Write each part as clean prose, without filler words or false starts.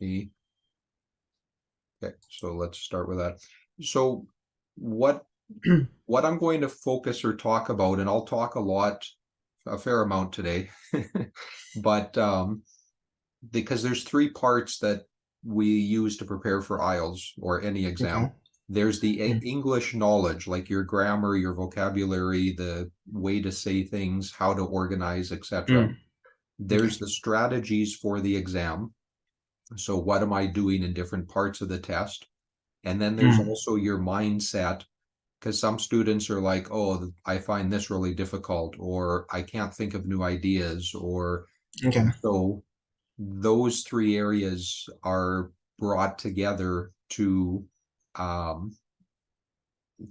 Okay, so let's start with that. So what I'm going to focus or talk about, and I'll talk a fair amount today, but because there's three parts that we use to prepare for IELTS or any exam. Okay. There's the Mm. English knowledge, like your grammar, your vocabulary, the way to say things, how to organize, etc. Mm. Okay. There's the strategies for the exam. So what am I doing in different parts of the test? And then there's Mm. also your mindset, because some students are like, oh, I find this really difficult, or I can't think of new ideas, or, Okay. and so those three areas are brought together um,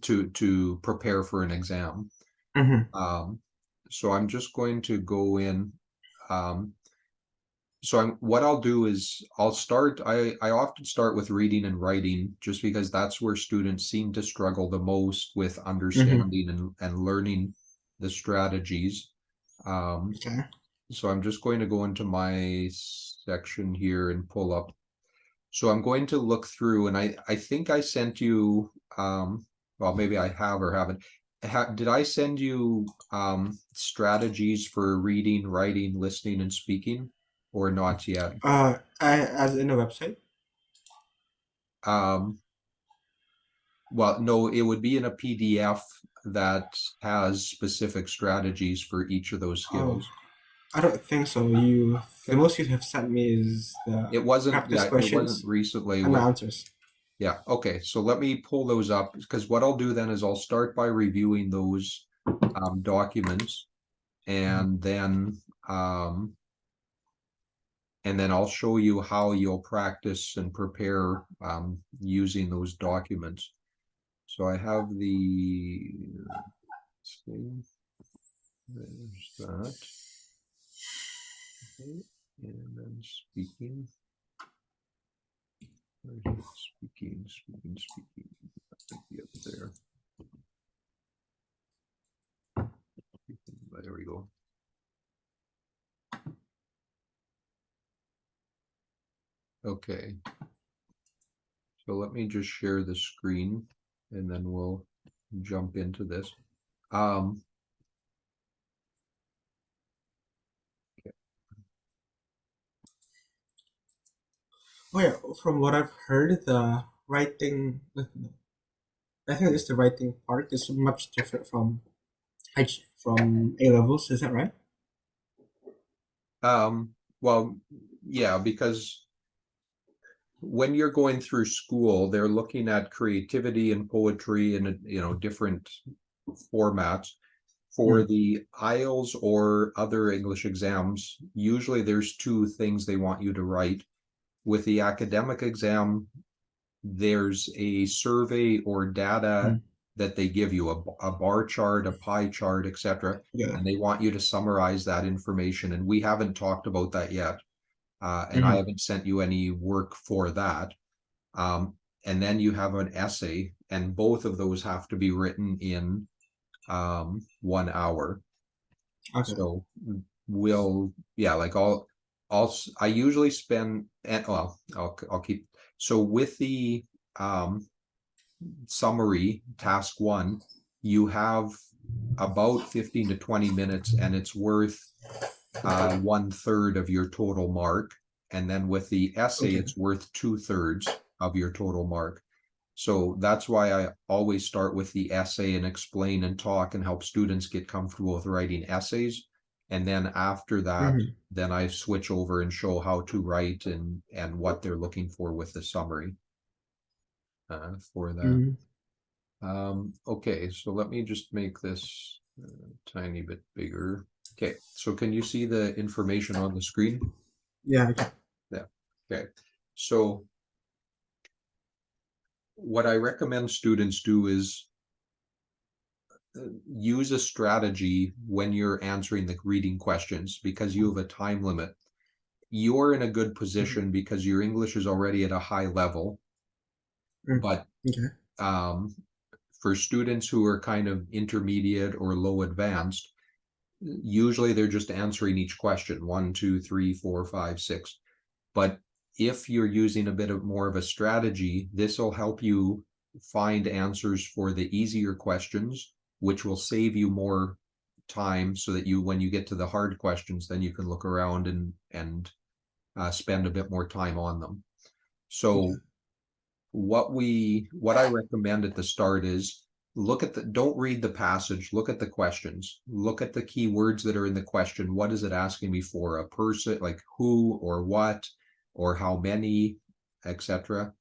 to prepare for an exam. Mm-hmm. Um, so I'm just going to go in. Um, what I'll do is I often start with reading and writing just because that's where students seem to struggle the most with Mm-hmm. understanding and learning the strategies. Um, Okay. so I'm just going to go into my section here and pull up. So I'm going to look through, and I think I sent you, well, maybe I have or haven't. Did I send you strategies for reading, writing, listening, and speaking, or not yet? As in the website. Um, well, no, it would be in a PDF that has specific strategies for each of those Oh, skills. I don't think so. The Okay. most you have sent me is the practice It wasn't questions recently and the with, answers. yeah, okay. So let me pull those up because what I'll do then is I'll start by reviewing those documents Mm-hmm. and then I'll show you how you'll practice and prepare using those documents. So I have let's see, there's that. Okay. And then speaking. Speaking. I think be up there. There we go. Okay. So let me just share the screen and then we'll jump into this. Okay. Oh yeah, from what I've heard, the writing, I think it's the writing part is much different from A levels. Is that right? Well, yeah, because when you're going through school, they're looking at creativity and poetry and different formats. For Mm. the IELTS or other English exams, usually there's two things they want you to write. With the academic exam, there's a survey or data Mm. that they give you, a bar chart, a pie chart, etc. Yeah. And they want you to summarize that information. And we haven't talked about that yet. And I Mm-hmm. haven't sent you any work for that. Um, and then you have an essay, and both of those have to be written in 1 hour. Okay. So yeah, like I usually spend, and well, I'll keep, so with the um, summary, task one, you have about 15 to 20 minutes and it's worth 1/3 of your total mark. And then with the essay, Okay. it's worth 2/3 of your total mark. So that's why I always start with the essay and explain and talk and help students get comfortable with writing essays. And then after that, Mm-hmm. then I switch over and show how to write and what they're looking for with the summary for that. Mm-hmm. Okay, so let me just make this a tiny bit bigger. Okay, so can you see the information on the screen? Yeah. Okay. Yeah. Okay. So what I recommend students do is use a strategy when you're answering the reading questions because you have a time limit. You're in a good Mm-hmm. position because your English is already at a high level, Mm. but Okay. um, for students who are kind of intermediate or low advanced, usually they're just answering each question, 1, 2, 3, 4, 5, 6. But if you're using a bit of more of a strategy, this will help you find answers for the easier questions, which will save you more time so that you, when you get to the hard questions, then you can look around and spend a bit more time on them. Okay. So what I recommend at the start is look at don't read the passage, look at the questions, look at the key words that are in the question. What is it asking me for? A person, like who or what or how many, etc.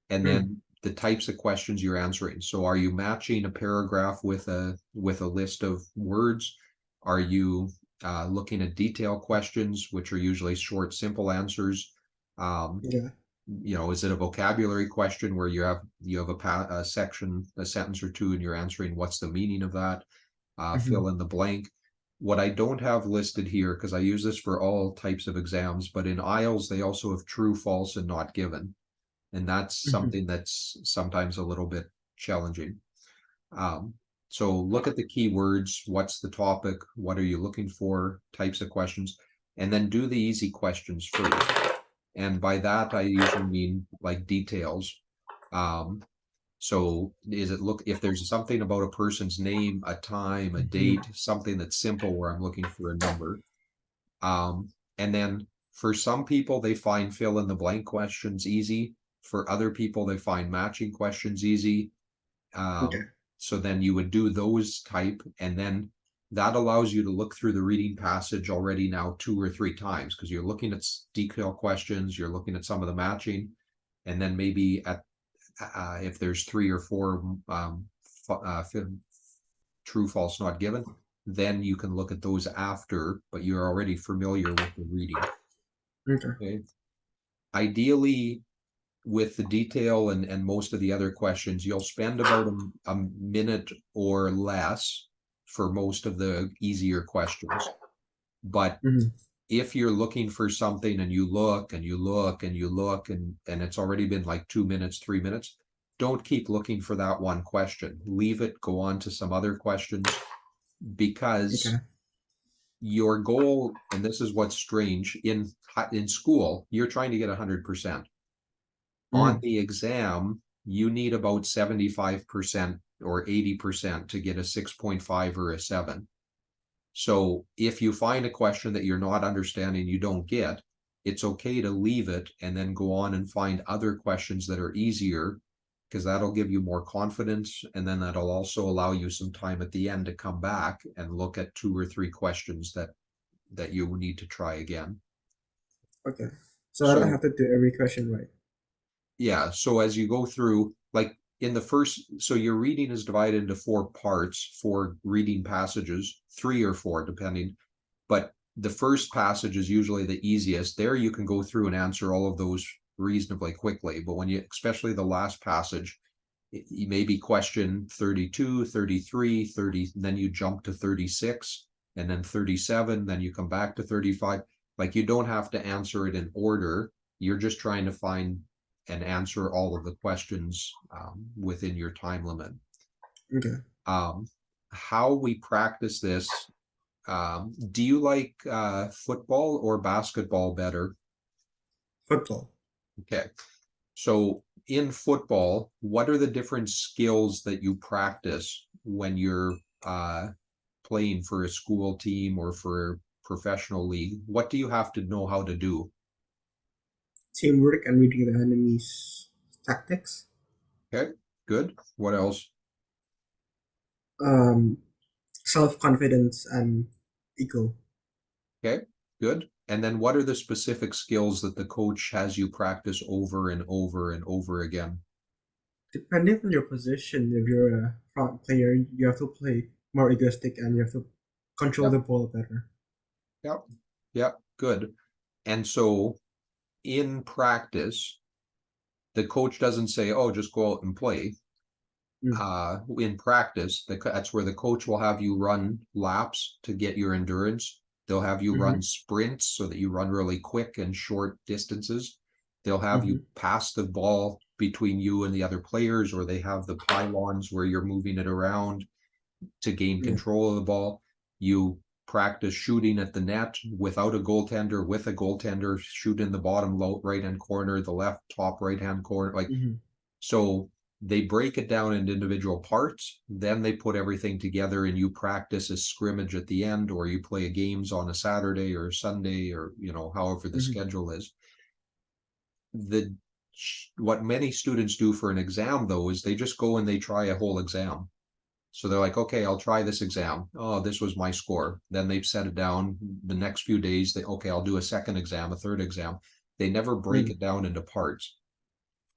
And Mm. then the types of questions you're answering. So are you matching a paragraph with a list of words? Are you looking at detail questions, which are usually short, simple answers? Um, Yeah. is it a vocabulary question where you have a section, a sentence or two, and you're answering what's the meaning of that? Mm-hmm. Fill in the blank. What I don't have listed here, because I use this for all types of exams, but in IELTS they also have true, false, and not given, and that's Mm-hmm. something that's sometimes a little bit challenging. Um, so look at the keywords. What's the topic? What are you looking for? Types of questions, and then do the easy questions first. And by that, I usually mean like details. Um, so if there's something about a person's name, a time, a Mm-hmm. date, something that's simple where I'm looking for a number. And then for some people, they find fill in the blank questions easy. For other people, they find matching questions easy. Okay. So then you would do those type, and then that allows you to look through the reading passage already now 2 or 3 times, because you're looking at detail questions, you're looking at some of the matching, and then maybe if there's 3 or 4 true, false, not given, then you can look at those after, but you're already familiar with the reading. Okay. Okay. Ideally, with the detail and most of the other questions, you'll spend about a minute or less for most of the easier questions. But Mm-hmm. if you're looking for something and you look and you look and you look and it's already been like 2 minutes, 3 minutes, don't keep looking for that one question. Leave it, go on to some other questions, Okay. because your goal, and this is what's strange, in school, you're trying to get 100%. On Mm. the exam, you need about 75% or 80% to get a 6.5 or a 7. So if you find a question that you're not understanding, you don't get, it's okay to leave it and then go on and find other questions that are easier, because that'll give you more confidence. And then that'll also allow you some time at the end to come back and look at 2 or 3 questions that you need to try again. Okay. So I don't So have to do every question right. yeah, so as you go through, like in the first, so your reading is divided into 4 parts, 4 reading passages, 3 or 4 depending, but the first passage is usually the easiest. There you can go through and answer all of those reasonably quickly, but when you, especially the last passage, you maybe question 32, 33, 30, then you jump to 36, and then 37, then you come back to 35. Like, you don't have to answer it in order. You're just trying to find and answer all of the questions within your time limit. Okay. Um, how we practice this, do you like football or basketball better? Football. Okay. So in football, what are the different skills that you practice when you're playing for a school team or for a professional league? What do you have to know how to do? Teamwork and reading the enemy's tactics. Okay, good. What else? Um, self-confidence and ego. Okay, good. And then what are the specific skills that the coach has you practice over and over and over again? Depending on your position, if you're a front player, you have to play more egoistic and you have to control Yep, the ball better. yep, yep, good. And so in practice, the coach doesn't say, "Oh, just go out and play." Mm. In practice, that's where the coach will have you run laps to get your endurance. They'll have you Mm-hmm. run sprints so that you run really quick and short distances. They'll have Mm-hmm. you pass the ball between you and the other players, or they have the pylons where you're moving it around to gain Yeah. control of the ball. You practice shooting at the net without a goaltender, with a goaltender, shoot in the bottom low right hand corner, the left top right hand corner. Like, so they break it down into individual parts, then they put everything together and you practice a scrimmage at the end, or you play games on a Saturday or Sunday, or however the schedule is. What many students do for an exam though is they just go and they try a whole exam. So they're like, okay, I'll try this exam. Oh, this was my score. Then they've set it down. The next few days, okay, I'll do a second exam, a third exam. They never break it down into parts.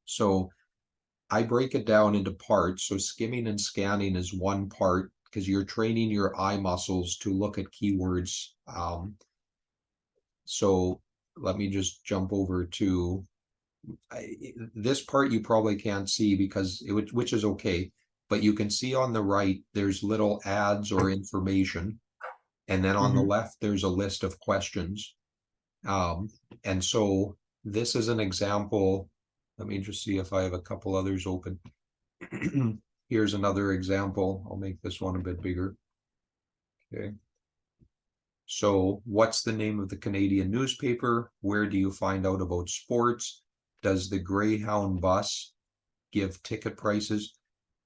So I break it down into parts. So skimming and scanning is one part because you're training your eye muscles to look at keywords. So let me just jump over to this part you probably can't see because which is okay, but you can see on the right there's little ads or information, and then on the left there's a list of questions. And so this is an example. Let me just see if I have a couple others open. Here's another example. I'll make this one a bit bigger. Okay. So what's the name of the Canadian newspaper? Where do you find out about sports? Does the Greyhound bus give ticket prices?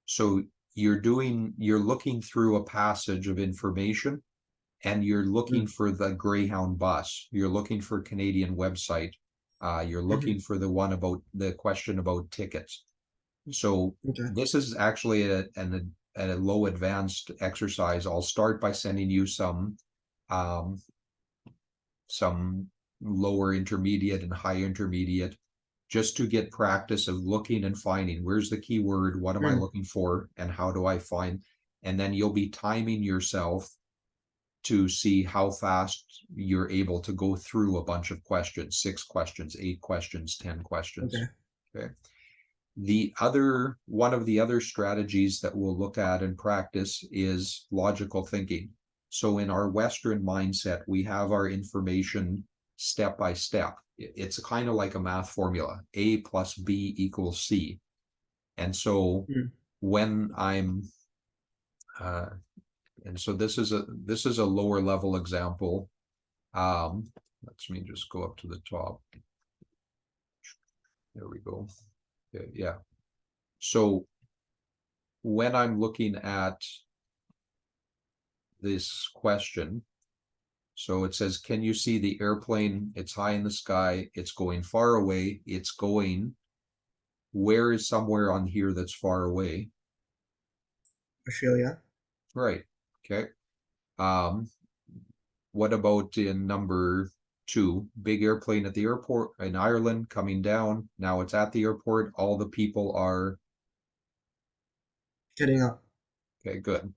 So you're looking through a passage of information and you're looking for the Greyhound bus. You're looking for Canadian website. You're looking for the one about the question about tickets. So this is actually a low advanced exercise. I'll start by sending you some lower intermediate and high intermediate, just to get practice of looking and finding where's the keyword, what am I looking for, and how do I find, and then you'll be timing yourself to see how fast you're able to go through a bunch of questions, 6 questions, 8 questions, 10 questions. Okay. One of the other strategies that we'll look at in practice is logical thinking. So in our Western mindset, we have our information step by step. It's kind of like a math formula, A plus B equals C. And so when I'm, and so this is a lower level example. Let me just go up to the top. There we go. Okay, yeah. So when I'm looking at this question, so it says, can you see the airplane? It's high in the sky. It's going far away. It's going, where is somewhere on here that's far away? Australia. Right. Okay. What about in number 2? Big airplane at the airport in Ireland coming down. Now it's at the airport. All the people are Getting up. Okay, good.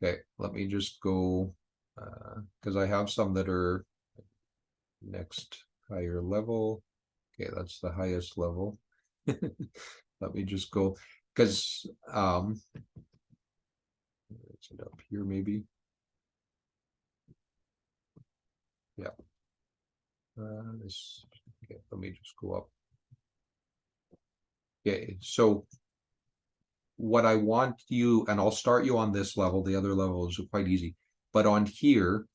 Okay, let me just go because I have some that are next higher level. Okay, that's the highest level. Let me just go because it's it up here maybe. Yeah. Okay, let me just go up. Okay, so what I want you, and I'll start you on this level, the other levels are quite easy, but on here,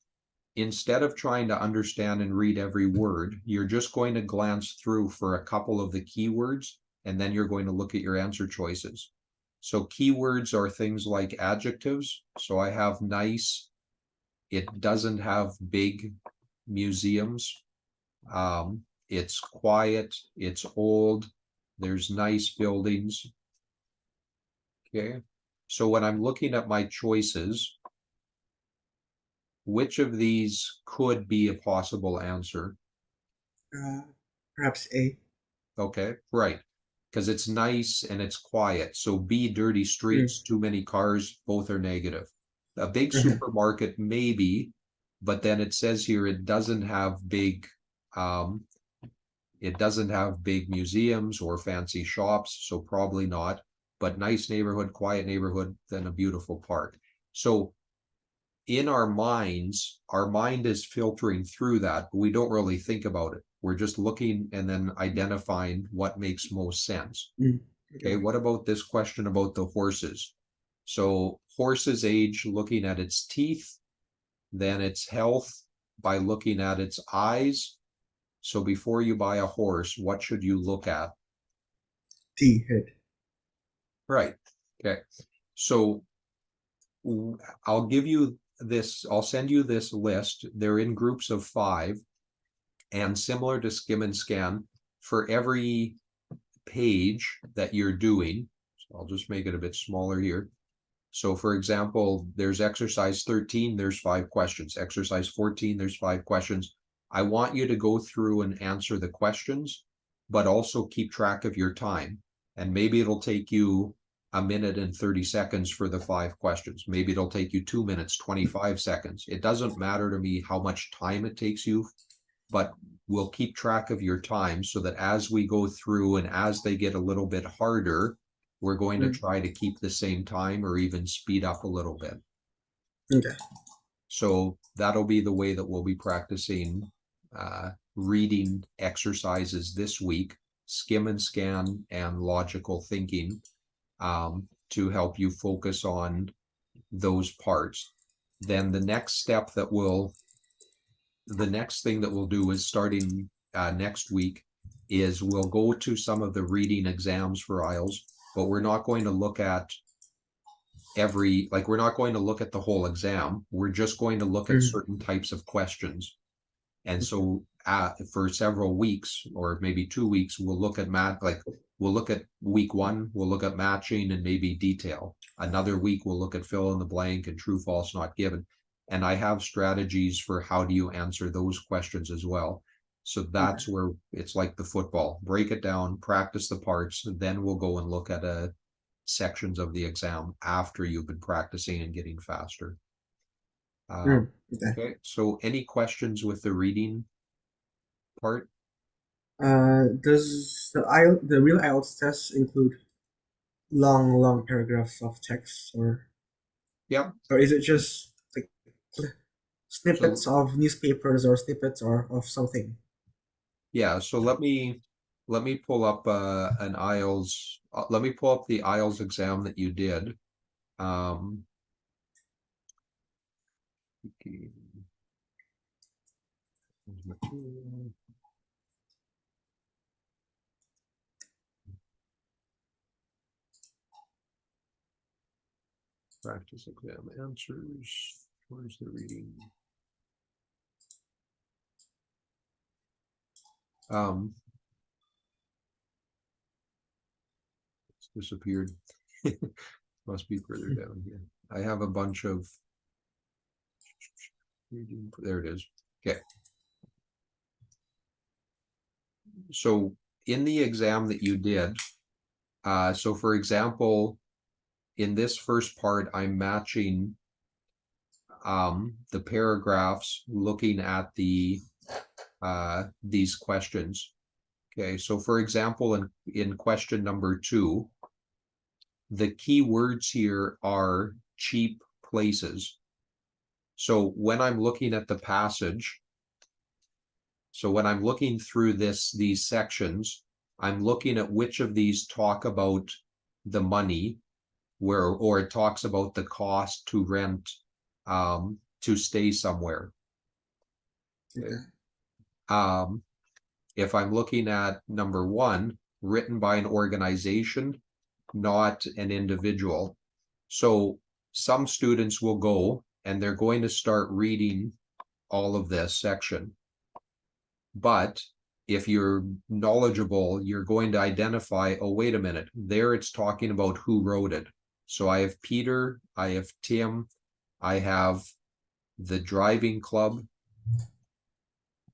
instead of trying to understand and read every word, you're just going to glance through for a couple of the keywords, and then you're going to look at your answer choices. So keywords are things like adjectives. So I have nice. It doesn't have big museums. It's quiet. It's old. There's nice buildings. Okay. So when I'm looking at my choices, which of these could be a possible answer? Perhaps A. Okay, right. Because it's nice and it's quiet. So B, dirty streets, too many cars, both are negative. A big supermarket, maybe, but then it says here it doesn't have big museums or fancy shops, so probably not. But nice neighborhood, quiet neighborhood, then a beautiful park. So in our minds, our mind is filtering through that, but we don't really think about it. We're just looking and then identifying what makes most sense. Okay, what about this question about the horses? So horse's age, looking at its teeth, then its health by looking at its eyes. So before you buy a horse, what should you look at? T head. Right. Okay. So I'll give you this, I'll send you this list. They're in groups of 5, and similar to Skim and Scan, for every page that you're doing, so I'll just make it a bit smaller here. So for example, there's exercise 13, there's 5 questions. Exercise 14, there's 5 questions. I want you to go through and answer the questions, but also keep track of your time. And maybe it'll take you a minute and 30 seconds for the 5 questions. Maybe it'll take you 2 minutes, 25 seconds. It doesn't matter to me how much time it takes you, but we'll keep track of your time so that as we go through and as they get a little bit harder, we're going to try to keep the same time or even speed up a little bit. Okay. So that'll be the way that we'll be practicing reading exercises this week, Skim and Scan and logical thinking, to help you focus on those parts. Then the next step that the next thing that we'll do is starting next week is we'll go to some of the reading exams for IELTS, but we're not going to look at we're not going to look at the whole exam. We're just going to look at certain types of questions. And so for several weeks or maybe 2 weeks, we'll look at we'll look at week 1, we'll look at matching and maybe detail. Another week, we'll look at fill in the blank and true, false, not given. And I have strategies for how do you answer those questions as well. So that's where it's like the football. Break it down, practice the parts, then we'll go and look at sections of the exam after you've been practicing and getting faster. Okay, so any questions with the reading part? Does the real IELTS test include long paragraphs of text, or is it just like snippets of newspapers or snippets or of something? Yeah, so let me pull up an IELTS. Let me pull up the IELTS exam that you did. Practice exam answers. Where's the reading? It's disappeared. Must be further down here. I have a bunch of reading. There it is. Okay. So in the exam that you did, so for example, in this first part, I'm matching the paragraphs looking at these questions. Okay, so for example, in question number 2, the key words here are cheap places. So when I'm looking at the passage, so when I'm looking through these sections, I'm looking at which of these talk about the money, or it talks about the cost to rent, to stay somewhere. Okay. If I'm looking at number 1, written by an organization, not an individual. So some students will go and they're going to start reading all of this section. But if you're knowledgeable, you're going to identify, oh, wait a minute, there it's talking about who wrote it. So I have Peter, I have Tim, I have the driving club,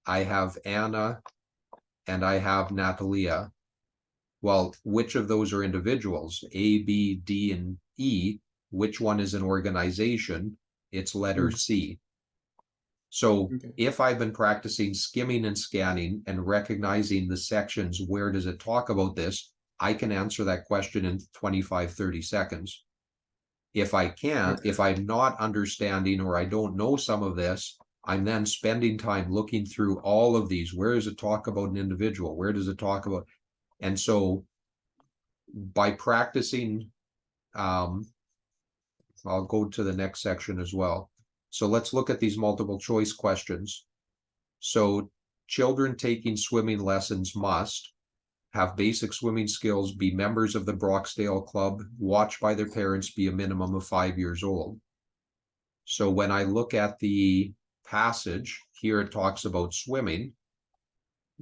I have Anna, and I have Natalia. Well, which of those are individuals? A, B, D, and E. Which one is an organization? It's letter C. So if I've been practicing skimming and scanning and recognizing the sections, where does it talk about this? I can answer that question in 25, 30 seconds. If I can't, if I'm not understanding or I don't know some of this, I'm then spending time looking through all of these. Where does it talk about an individual? Where does it talk about? And so by practicing, I'll go to the next section as well. So let's look at these multiple choice questions. So children taking swimming lessons must have basic swimming skills, be members of the Broxdale Club, watched by their parents, be a minimum of 5 years old. So when I look at the passage, here it talks about swimming.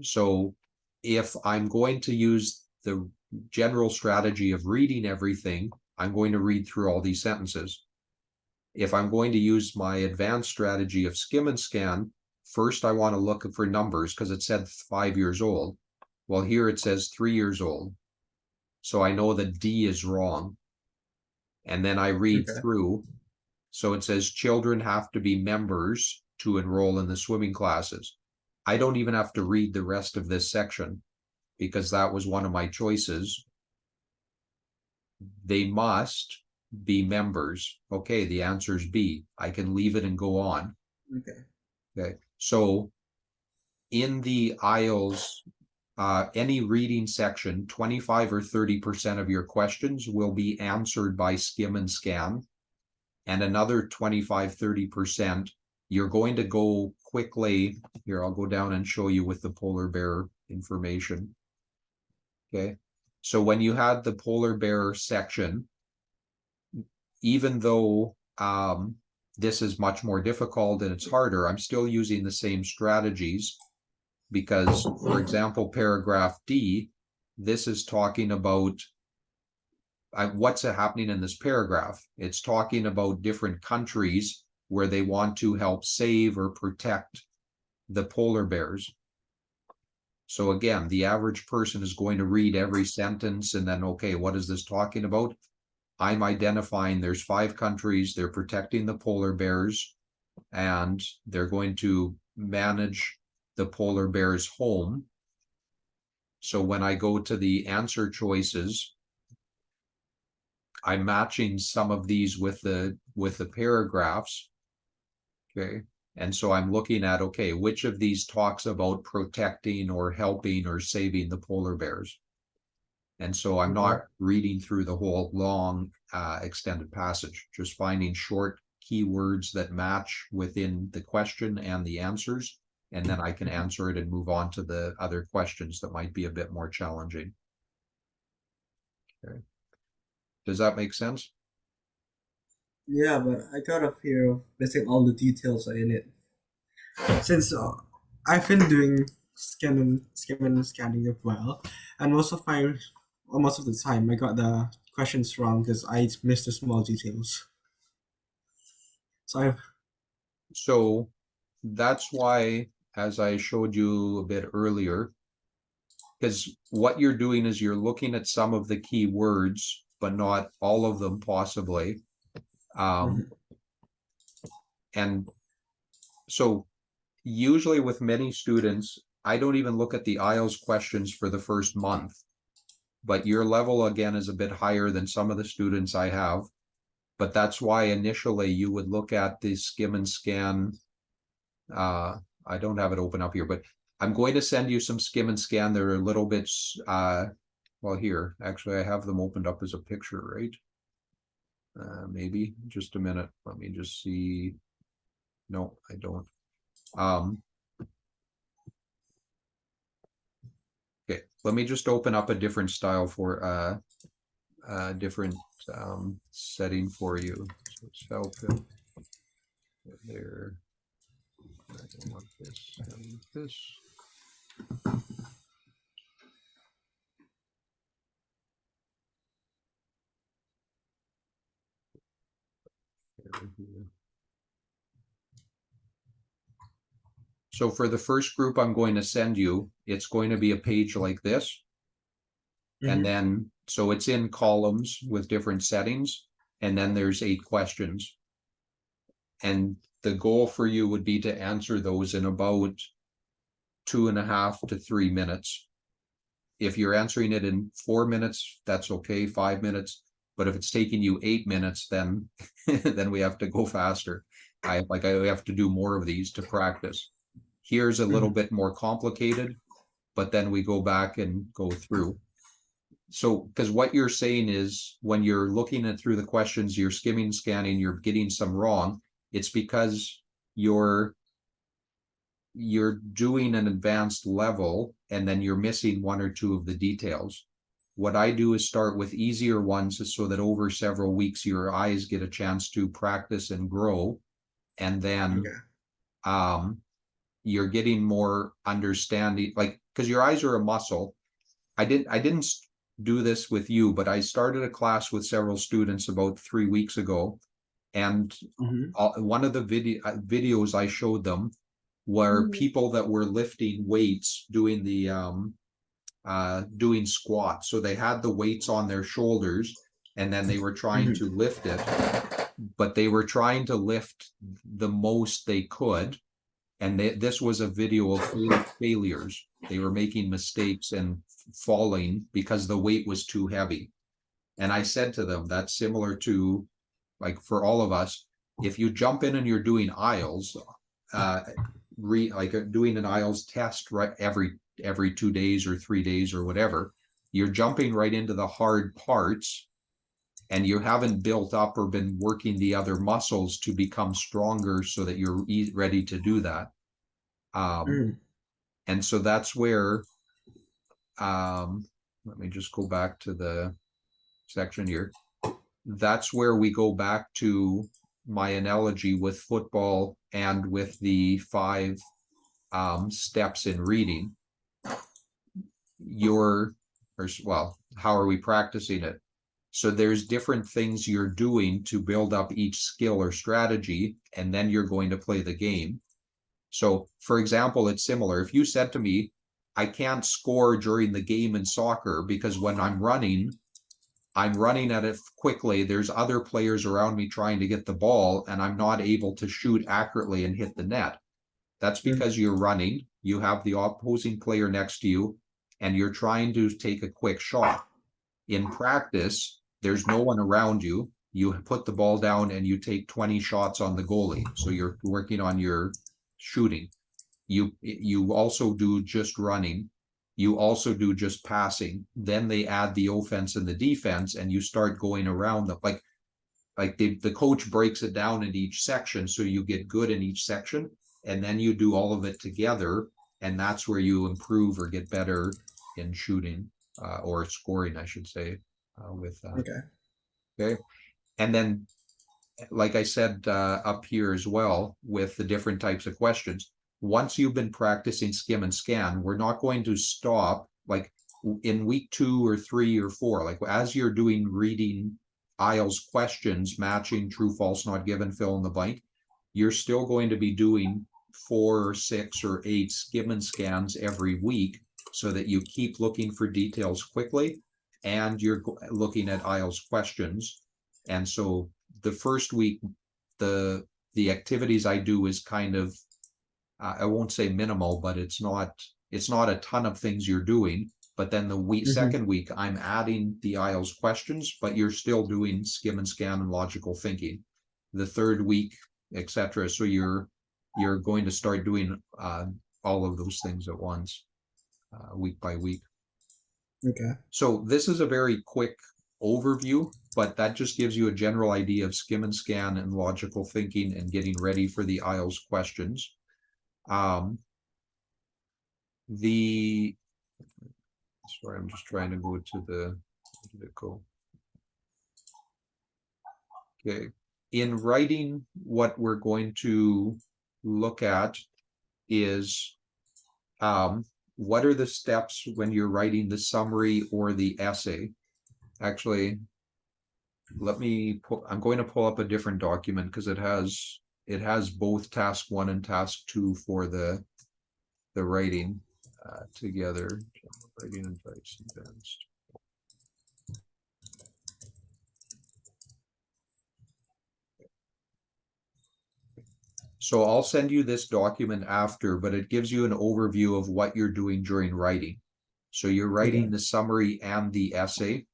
So if I'm going to use the general strategy of reading everything, I'm going to read through all these sentences. If I'm going to use my advanced strategy of skim and scan, first I want to look for numbers because it said 5 years old. Well, here it says 3 years old. So I know that D is wrong. And then I read through. So it says children have to be members to enroll in the swimming classes. I don't even have to read the rest of this section because that was one of my choices. They must be members. Okay, the answer is B. I can leave it and go on. Okay. So in the IELTS, any reading section, 25 or 30% of your questions will be answered by skim and scan. And another 25, 30%, you're going to go quickly. Here, I'll go down and show you with the polar bear information. Okay. So when you had the polar bear section, even though this is much more difficult and it's harder, I'm still using the same strategies because, for example, paragraph D, this is talking about what's happening in this paragraph. It's talking about different countries where they want to help save or protect the polar bears. So again, the average person is going to read every sentence and then, okay, what is this talking about? I'm identifying there's 5 countries, they're protecting the polar bears, and they're going to manage the polar bears' home. So when I go to the answer choices, I'm matching some of these with the paragraphs. Okay. And so I'm looking at, okay, which of these talks about protecting or helping or saving the polar bears? And so I'm not reading through the whole long extended passage, just finding short keywords that match within the question and the answers. And then I can answer it and move on to the other questions that might be a bit more challenging. Okay. Does that make sense? Yeah, but I got a fear of missing all the details in it. Since I've been doing skimming and scanning as well, and most of the time I got the questions wrong because I missed the small details. So that's why, as I showed you a bit earlier, because what you're doing is you're looking at some of the key words, but not all of them possibly. And so usually with many students, I don't even look at the IELTS questions for the first month, but your level again is a bit higher than some of the students I have. But that's why initially you would look at the skim and scan. I don't have it open up here, but I'm going to send you some skim and scan. They're a little bit, well, here, actually, I have them opened up as a picture, right? Maybe just a minute. Let me just see. No, I don't. Okay, let me just open up a different style for a different setting for you. So it's help there. I don't want this and this. So for the first group I'm going to send you, it's going to be a page like this. And then, so it's in columns with different settings. And then there's 8 questions. And the goal for you would be to answer those in about 2.5 to 3 minutes. If you're answering it in 4 minutes, that's okay, 5 minutes. But if it's taking you 8 minutes, then then we have to go faster. I have to do more of these to practice. Here's a little bit more complicated, but then we go back and go through. So, because what you're saying is when you're looking at through the questions, you're skimming, scanning, you're getting some wrong. It's because you're doing an advanced level and then you're missing one or two of the details. What I do is start with easier ones so that over several weeks your eyes get a chance to practice and grow, and then you're getting more understanding, like, because your eyes are a muscle. I didn't do this with you, but I started a class with several students about 3 weeks ago, and one of the videos I showed them were people that were lifting weights, doing the doing squats. So they had the weights on their shoulders, and then they were trying to lift it, but they were trying to lift the most they could. And this was a video of failures. They were making mistakes and falling because the weight was too heavy. And I said to them, that's similar to, like, for all of us, if you jump in and you're doing IELTS, doing an IELTS test right every 2 days or 3 days or whatever, you're jumping right into the hard parts, and you haven't built up or been working the other muscles to become stronger so that you're ready to do that. And so that's where, let me just go back to the section here. That's where we go back to my analogy with football and with the 5 steps in reading. How are we practicing it? So there's different things you're doing to build up each skill or strategy, and then you're going to play the game. So, for example, it's similar. If you said to me, I can't score during the game in soccer because when I'm running at it quickly. There's other players around me trying to get the ball, and I'm not able to shoot accurately and hit the net. That's because you're running, you have the opposing player next to you, and you're trying to take a quick shot. In practice, there's no one around you. You put the ball down and you take 20 shots on the goalie. So you're working on your shooting. You also do just running. You also do just passing. Then they add the offense and the defense, and you start going around them. Like the coach breaks it down in each section, so you get good in each section, and then you do all of it together, and that's where you improve or get better in shooting or scoring, I should say, with that. Okay. And then, like I said up here as well, with the different types of questions, once you've been practicing skim and scan, we're not going to stop like in week 2 or 3 or 4, like as you're doing reading IELTS questions, matching true, false, not given, fill in the blank, you're still going to be doing 4 or 6 or 8 skim and scans every week so that you keep looking for details quickly, and you're looking at IELTS questions. And so the first week, the activities I do is kind of, I won't say minimal, but it's not a ton of things you're doing. But then the second week, I'm adding the IELTS questions, but you're still doing skim and scan and logical thinking. The third week, etc. So you're going to start doing all of those things at once, week by week. Okay. So this is a very quick overview, but that just gives you a general idea of skim and scan and logical thinking and getting ready for the IELTS questions. Sorry, I'm just trying to go to the go. Okay. In writing, what we're going to look at is what are the steps when you're writing the summary or the essay. Actually, I'm going to pull up a different document because it has both task 1 and task 2 for the writing together. Writing advice advanced. So I'll send you this document after, but it gives you an overview of what you're doing during writing. So you're writing the summary and the essay,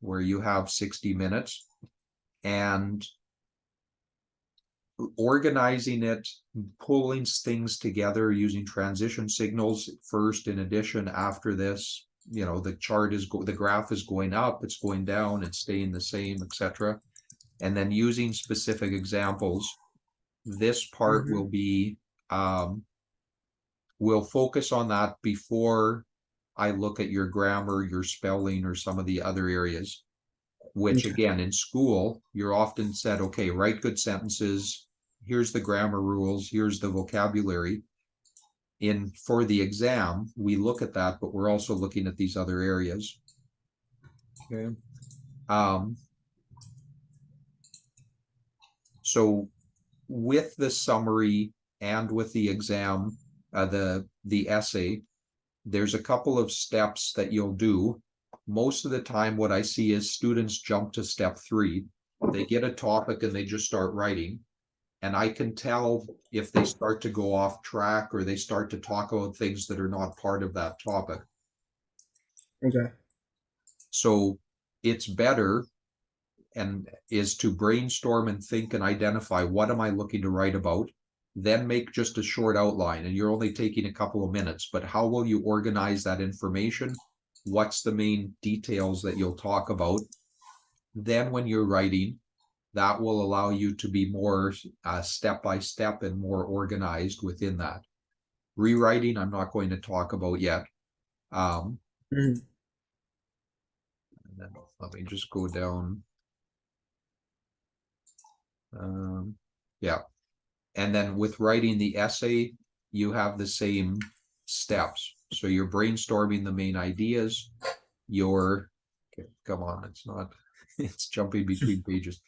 where you have 60 minutes, and organizing it, pulling things together using transition signals first, in addition, after this, the chart the graph is going up, it's going down, it's staying the same, etc. And then using specific examples this part will be, we'll focus on that before I look at your grammar, your spelling, or some of the other areas, which again, in school, you're often said, okay, write good sentences. Here's the grammar rules. Here's the vocabulary. For the exam, we look at that, but we're also looking at these other areas. Okay. So with the summary and with the exam, the essay, there's a couple of steps that you'll do. Most of the time, what I see is students jump to step 3. They get a topic and they just start writing. And I can tell if they start to go off track or they start to talk about things that are not part of that topic. Okay. So it's better and is to brainstorm and think and identify what am I looking to write about, then make just a short outline, and you're only taking a couple of minutes, but how will you organize that information? What's the main details that you'll talk about? Then when you're writing, that will allow you to be more step-by-step and more organized within that. Rewriting, I'm not going to talk about yet. And then let me just go down. Yeah. And then with writing the essay, you have the same steps. So you're brainstorming the main ideas. Okay, come on, it's not, it's jumping between pages.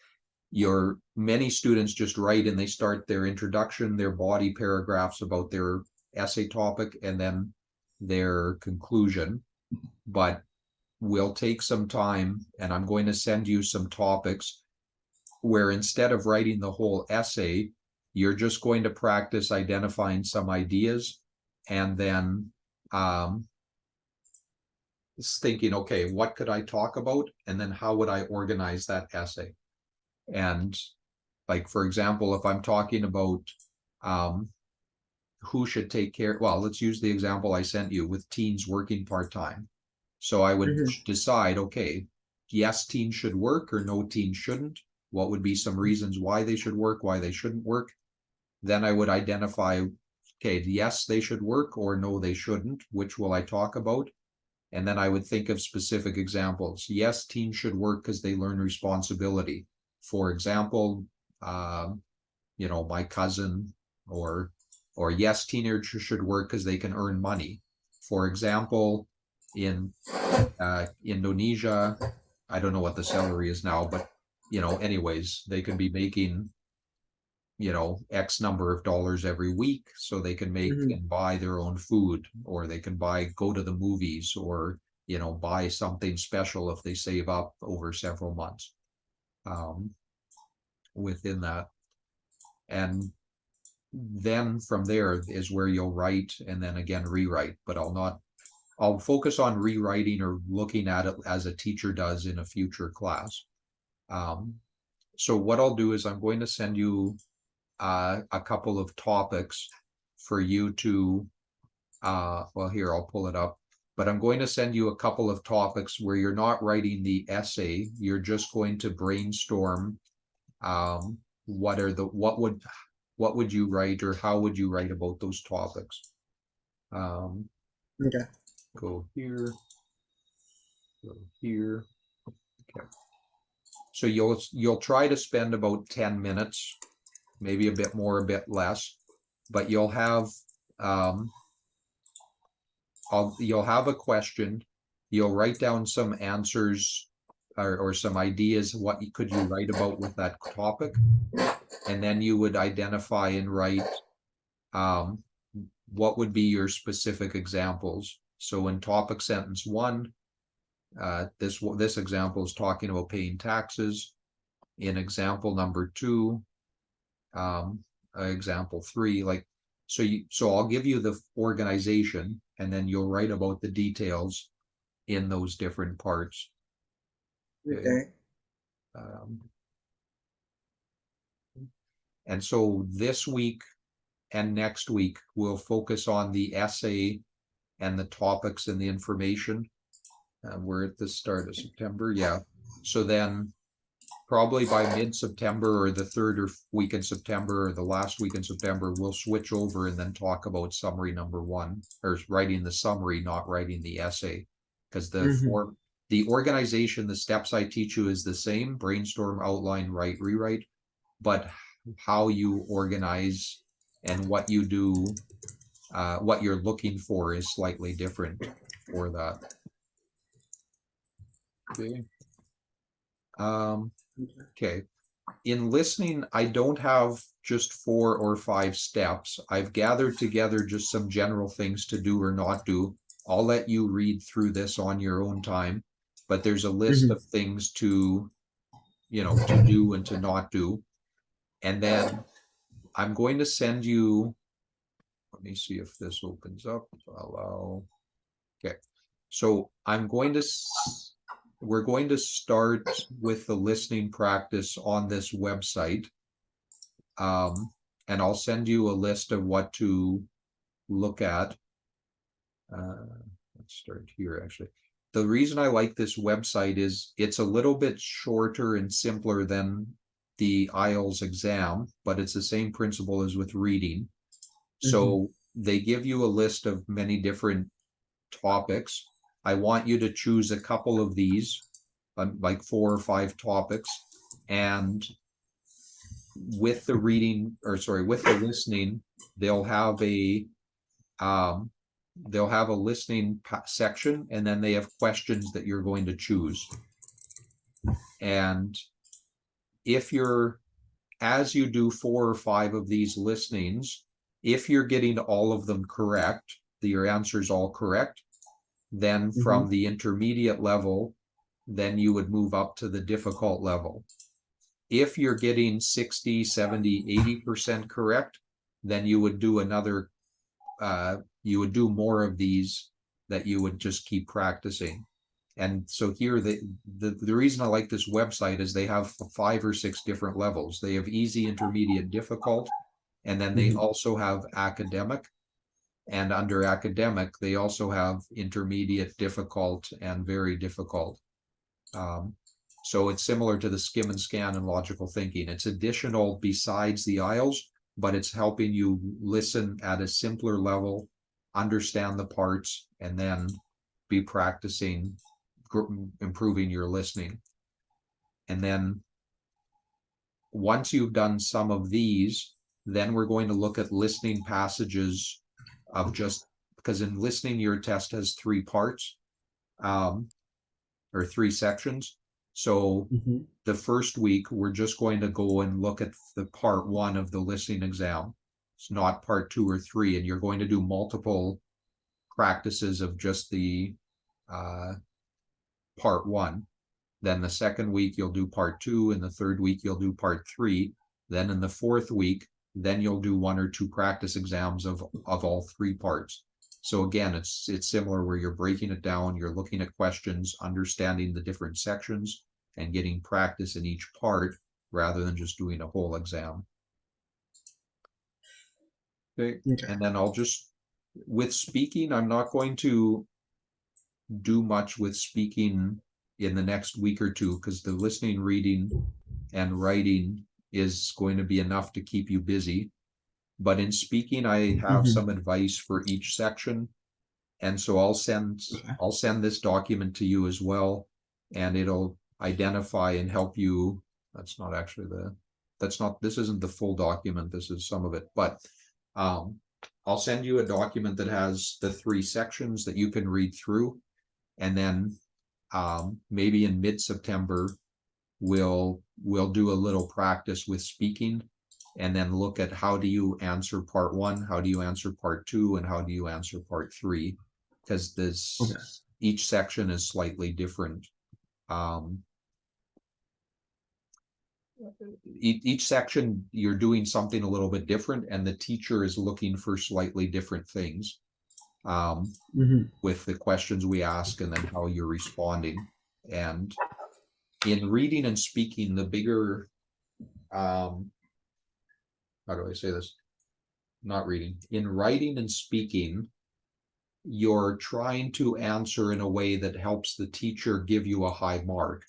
Many students just write and they start their introduction, their body paragraphs about their essay topic, and then their conclusion. But we'll take some time, and I'm going to send you some topics where instead of writing the whole essay, you're just going to practice identifying some ideas and then thinking, okay, what could I talk about? And then how would I organize that essay? And like, for example, if I'm talking about who should take care, well, let's use the example I sent you with teens working part-time. So I would decide, okay, yes, teens should work or no, teens shouldn't. What would be some reasons why they should work, why they shouldn't work? Then I would identify, okay, yes, they should work or no, they shouldn't. Which will I talk about? And then I would think of specific examples. Yes, teens should work because they learn responsibility. For example, my cousin, or yes, teenagers should work because they can earn money. For example, in Indonesia, I don't know what the salary is now, but anyways, they can be making X number of dollars every week, so they can make and buy their own food, or they can go to the movies, or buy something special if they save up over several months within that. And then from there is where you'll write and then again rewrite, but I'll focus on rewriting or looking at it as a teacher does in a future class. So what I'll do is I'm going to send you a couple of topics for you to, well, here, I'll pull it up, but I'm going to send you a couple of topics where you're not writing the essay, you're just going to brainstorm what would you write, or how would you write about those topics. Okay. Go here. Okay. So you'll try to spend about 10 minutes, maybe a bit more, a bit less, but you'll have a question. You'll write down some answers or some ideas. What could you write about with that topic? And then you would identify and write what would be your specific examples. So in topic sentence 1, this example is talking about paying taxes. In example number 2, example 3, so I'll give you the organization, and then you'll write about the details in those different parts. Okay. And so this week and next week, we'll focus on the essay and the topics and the information. We're at the start of September. Yeah. So then probably by mid-September or the third or week in September or the last week in September, we'll switch over and then talk about summary number 1, or writing the summary, not writing the essay. Because the organization, the steps I teach you is the same: brainstorm, outline, write, rewrite, but how you organize and what you do, what you're looking for is slightly different for that. Okay. Okay. In listening, I don't have just 4 or 5 steps. I've gathered together just some general things to do or not do. I'll let you read through this on your own time, but there's a list of things to, to do and to not do. And then I'm going to send you, let me see if this opens up. Allow. Okay. So we're going to start with the listening practice on this website. And I'll send you a list of what to look at. Let's start here, actually. The reason I like this website is it's a little bit shorter and simpler than the IELTS exam, but it's the same principle as with reading. So they give you a list of many different topics. I want you to choose a couple of these, like 4 or 5 topics, and with the reading, or sorry, with the listening, they'll have a listening section, and then they have questions that you're going to choose. And if as you do 4 or 5 of these listenings, if you're getting all of them correct, your answer's all correct, then from the intermediate level, then you would move up to the difficult level. If you're getting 60, 70, 80% correct, then you would do another, you would do more of these that you would just keep practicing. And so here, the reason I like this website is they have 5 or 6 different levels. They have easy, intermediate, difficult, and then they also have academic. And under academic, they also have intermediate, difficult, and very difficult. So it's similar to the Skim and Scan and logical thinking. It's additional besides the IELTS, but it's helping you listen at a simpler level, understand the parts, and then be practicing, improving your listening. And then once you've done some of these, then we're going to look at listening passages of just, because in listening, your test has 3 parts, or 3 sections. So the first week, we're just going to go and look at the part 1 of the listening exam. It's not part 2 or 3, and you're going to do multiple practices of just the part 1. Then the second week, you'll do part 2, and the third week, you'll do part 3. Then in the 4th week, then you'll do 1 or 2 practice exams of all 3 parts. So again, it's similar where you're breaking it down, you're looking at questions, understanding the different sections, and getting practice in each part rather than just doing a whole exam. Okay. And then I'll just, with speaking, I'm not going to do much with speaking in the next week or 2, because the listening, reading, and writing is going to be enough to keep you busy. But in speaking, I have some advice for each section. And so I'll send this document to you as well, and it'll identify and help you. That's not actually this isn't the full document. This is some of it, but I'll send you a document that has the 3 sections that you can read through. And then maybe in mid-September, we'll do a little practice with speaking, and then look at how do you answer part 1, how do you answer part 2, and how do you answer part 3, because each section is slightly different. Each section, you're doing something a little bit different, and the teacher is looking for slightly different things with the questions we ask and then how you're responding. And in reading and speaking, the bigger how do I say this? Not reading. In writing and speaking, you're trying to answer in a way that helps the teacher give you a high mark.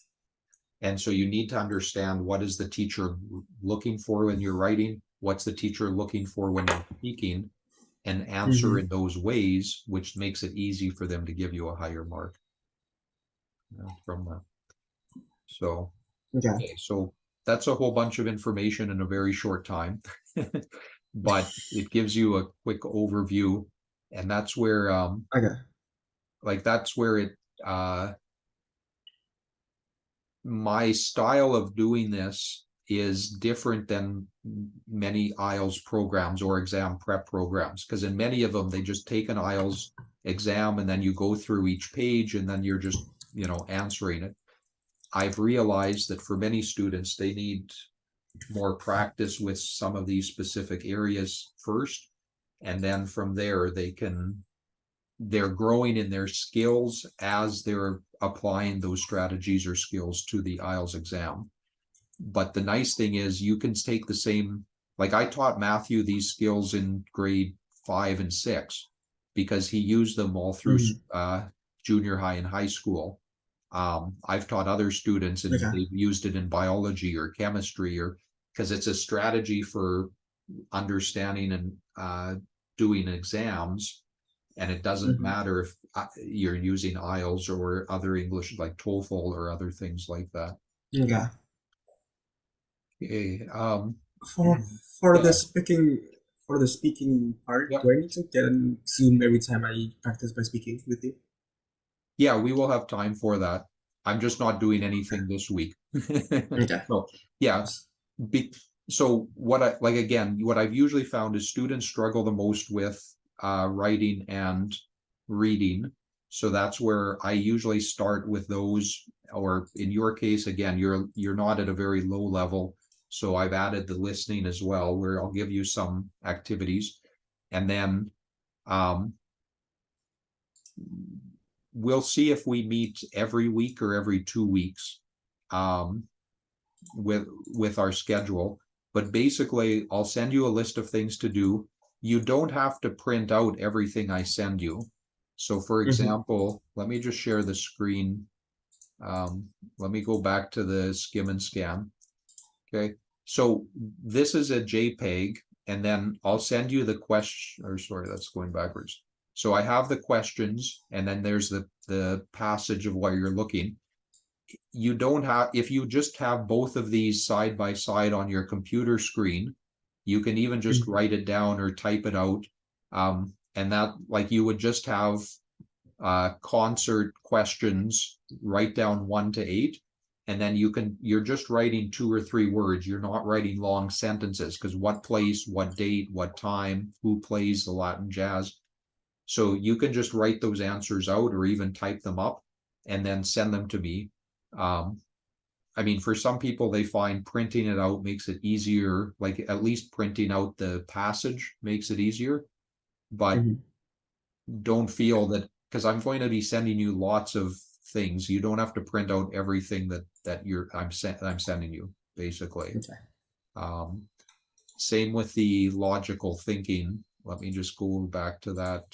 And so you need to understand what is the teacher looking for when you're writing, what's the teacher looking for when you're speaking, and answer in those ways, which makes it easy for them to give you a higher mark from that. So, okay, so that's a whole bunch of information in a very short time, but it gives you a quick overview, and that's where, like that's where it, my style of doing this is different than many IELTS programs or exam prep programs, because in many of them, they just take an IELTS exam and then you go through each page and then you're just, you know, answering it. I've realized that for many students, they need more practice with some of these specific areas first, and then from there they're growing in their skills as they're applying those strategies or skills to the IELTS exam. But the nice thing is you can take the same, like I taught Matthew these skills in grade 5 and 6 because he used them all through junior high and high school. I've taught other students and they've used it in biology or chemistry, or because it's a strategy for understanding and doing exams. And it doesn't matter if you're using IELTS or other English like TOEFL or other things like that. Yeah. Okay. For the speaking part, do I need to get on Zoom every time I practice by speaking with you? Yeah, we will have time for that. I'm just not doing anything this week. So yeah. So what I like, again, what I've usually found is students struggle the most with writing and reading. So that's where I usually start with those, or in your case, again, you're not at a very low level. So I've added the listening as well, where I'll give you some activities. And then we'll see if we meet every week or every 2 weeks with our schedule. But basically, I'll send you a list of things to do. You don't have to print out everything I send you. So for example, let me just share the screen. Let me go back to the Skim and Scan. Okay, so this is a JPEG, and then I'll send you the question, or sorry, that's going backwards. So I have the questions, and then there's the passage of what you're looking. You don't have, if you just have both of these side by side on your computer screen, you can even just write it down or type it out. And that, like, you would just have concert questions, write down 1 to 8, and then you're just writing 2 or 3 words. You're not writing long sentences, because what place, what date, what time, who plays the Latin jazz. So you can just write those answers out or even type them up and then send them to me. I mean, for some people, they find printing it out makes it easier, like at least printing out the passage makes it easier. But don't feel that, because I'm going to be sending you lots of things. You don't have to print out everything that I'm sending you, basically. Same with the logical thinking. Let me just go back to that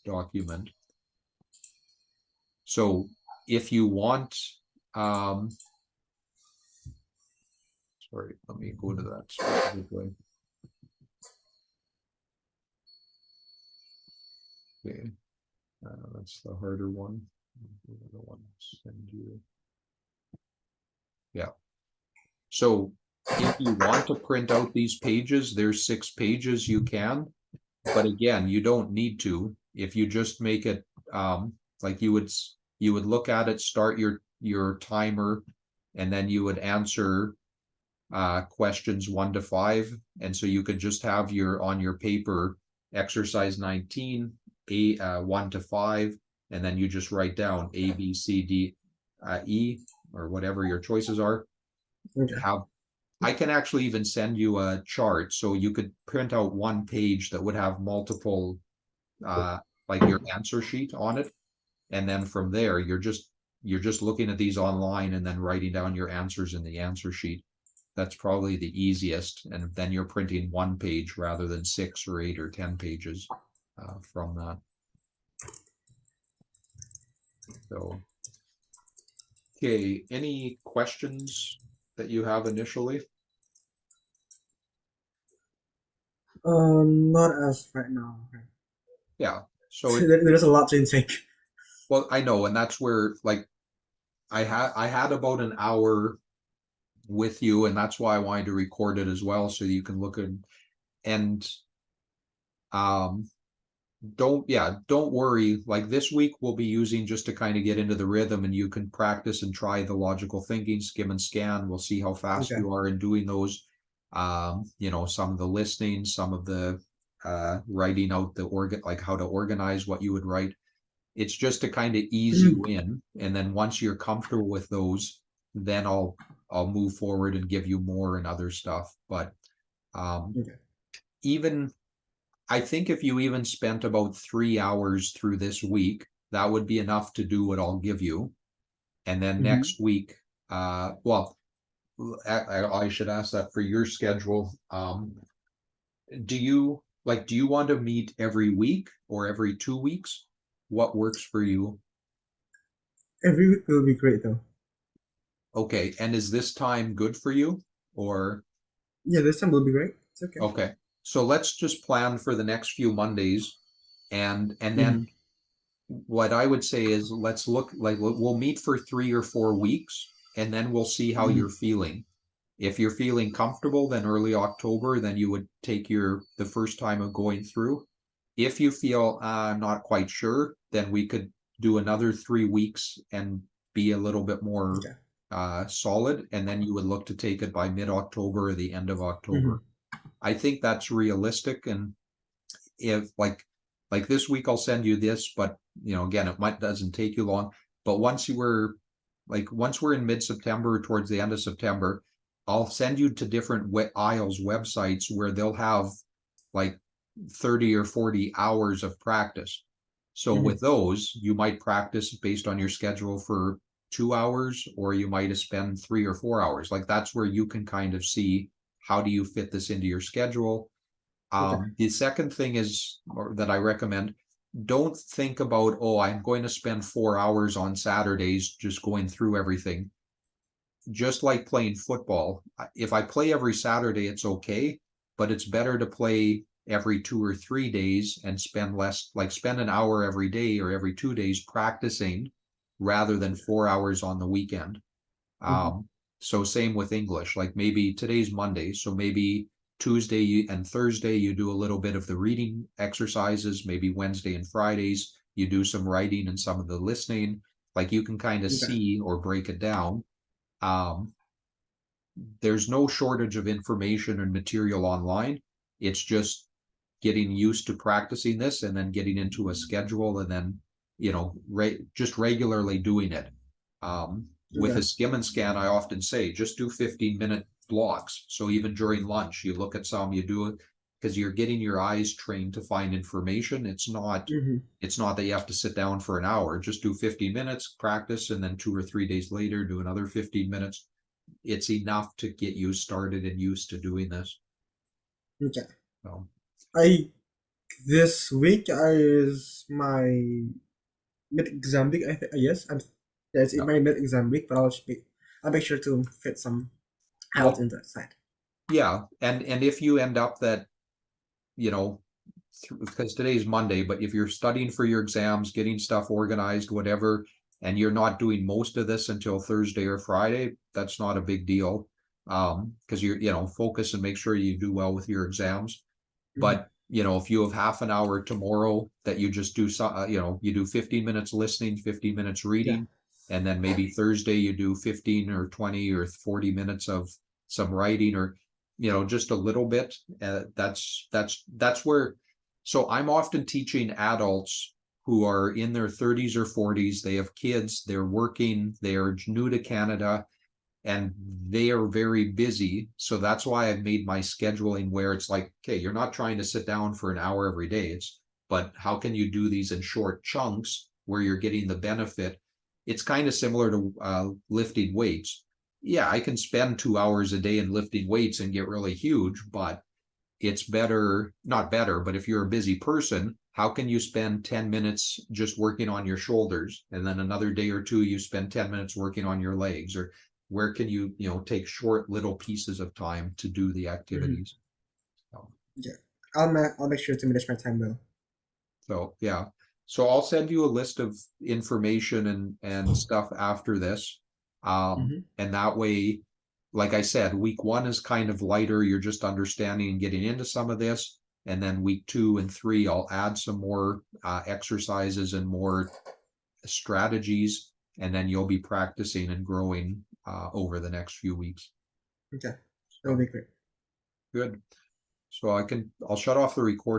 document. So if you want, sorry, let me go to that specifically. Okay, that's the harder one. The other one, send you. Yeah. So if you want to print out these pages, there's 6 pages you can, but again, you don't need to. If you just make it like you would look at it, start your timer, and then you would answer questions 1 to 5, and so you could just have on your paper exercise 19 1 to 5, and then you just write down A, B, C, D, E, or whatever your choices are. I can actually even send you a chart, so you could print out 1 page that would have multiple like your answer sheet on it, and then from there you're just looking at these online and then writing down your answers in the answer sheet. That's probably the easiest, and then you're printing 1 page rather than 6 or 8 or 10 pages from that. So Okay, any questions that you have initially? Not as right now. Yeah. So There's a lot to intake. well, I know, and that's where like I had about an hour with you, and that's why I wanted to record it as well, so you can look at and um don't worry. Like this week we'll be using just to kind of get into the rhythm, and you can practice and try the logical thinking, skim and scan. We'll see how fast Okay. you are in doing those. Some of the listening, some of the writing out the like how to organize what you would write. It's just to kind of ease you Mhm. in, and then once you're comfortable with those, then I'll move forward and give you more and other stuff. But um Okay. even I think if you even spent about 3 hours through this week, that would be enough to do what I'll give you. And then Mm-hmm. next week, well, I should ask that for your schedule. Do you want to meet every week or every 2 weeks? What works for you? Every week will be great though. Okay, and is this time good for you? Or Yeah, this time will be great. It's okay. okay, so let's just plan for the next few Mondays, and Mm-hmm. then what I would say is let's look like we'll meet for 3 or 4 weeks, and then we'll see how Mm-hmm. you're feeling. If you're feeling comfortable, then early October, then you would take the first time of going through. If you feel I'm not quite sure, then we could do another 3 weeks and be a little bit more Okay. solid, and then you would look to take it by mid-October or the end of Mm-hmm. October. I think that's realistic, and if like this week I'll send you this, but again, it might doesn't take you long. But once we're in mid-September towards the end of September, I'll send you to different IELTS websites where they'll have like 30 or 40 hours of practice. So Mm-hmm. with those, you might practice based on your schedule for 2 hours, or you might spend 3 or 4 hours. Like that's where you can kind of see how do you fit this into your schedule. Okay. The second thing is, or that I recommend, don't think about, oh, I'm going to spend 4 hours on Saturdays just going through everything. Just like playing football. If I play every Saturday, it's okay, but it's better to play every 2 or 3 days and spend an hour every day or every 2 days practicing rather than 4 hours on the weekend. Mm-hmm. So same with English, like maybe today's Monday, so maybe Tuesday and Thursday you do a little bit of the reading exercises, maybe Wednesday and Fridays you do some writing and some of the listening, like you can kind of Okay. see or break it down. Um, there's no shortage of information and material online. It's just getting used to practicing this and then getting into a schedule and then just regularly doing it. With Okay. a skim and scan, I often say just do 15-minute blocks. So even during lunch, you look at some, you do it because you're getting your eyes trained to find information. Mm-hmm. It's not that you have to sit down for an hour. Just do 15 minutes, practice, and then 2 or 3 days later, do another 15 minutes. It's enough to get you started and used to doing this. Okay. So, I This week is my mid exam week. Yes, yeah, it's yeah. my mid exam week, but I'll make sure to fit some out Well, in that side. yeah, and if you end up that you know because today's Monday, but if you're studying for your exams, getting stuff organized, whatever, and you're not doing most of this until Thursday or Friday, that's not a big deal. Because you're focus and make sure you do well with your exams. Mm-hmm. But if you have half an hour tomorrow that you just do some, you do 15 minutes listening, 15 minutes Yeah. reading, and then maybe Thursday you do 15 or 20 or 40 minutes of some writing, or just a little bit. That's where. So I'm often teaching adults who are in their 30s or 40s. They have kids. They're working. They are new to Canada and they are very busy. So that's why I've made my scheduling where it's like, okay, you're not trying to sit down for an hour every day. But how can you do these in short chunks where you're getting the benefit? It's kind of similar to lifting weights. Yeah, I can spend 2 hours a day in lifting weights and get really huge, but it's better, not better, but if you're a busy person, how can you spend 10 minutes just working on your shoulders, and then another day or two you spend 10 minutes working on your legs? Or where can you, take short little pieces of time to do the activities? So, Yeah, I'll make sure to manage my time well. so yeah. So I'll send you a list of information and stuff after this. And that way, like I said, week 1 is kind of lighter. You're just understanding and getting into some of this. And then week 2 and 3, I'll add some more exercises and more strategies. And then you'll be practicing and growing over the next few weeks. Okay, that'll be great. Good. So I'll shut off the recording.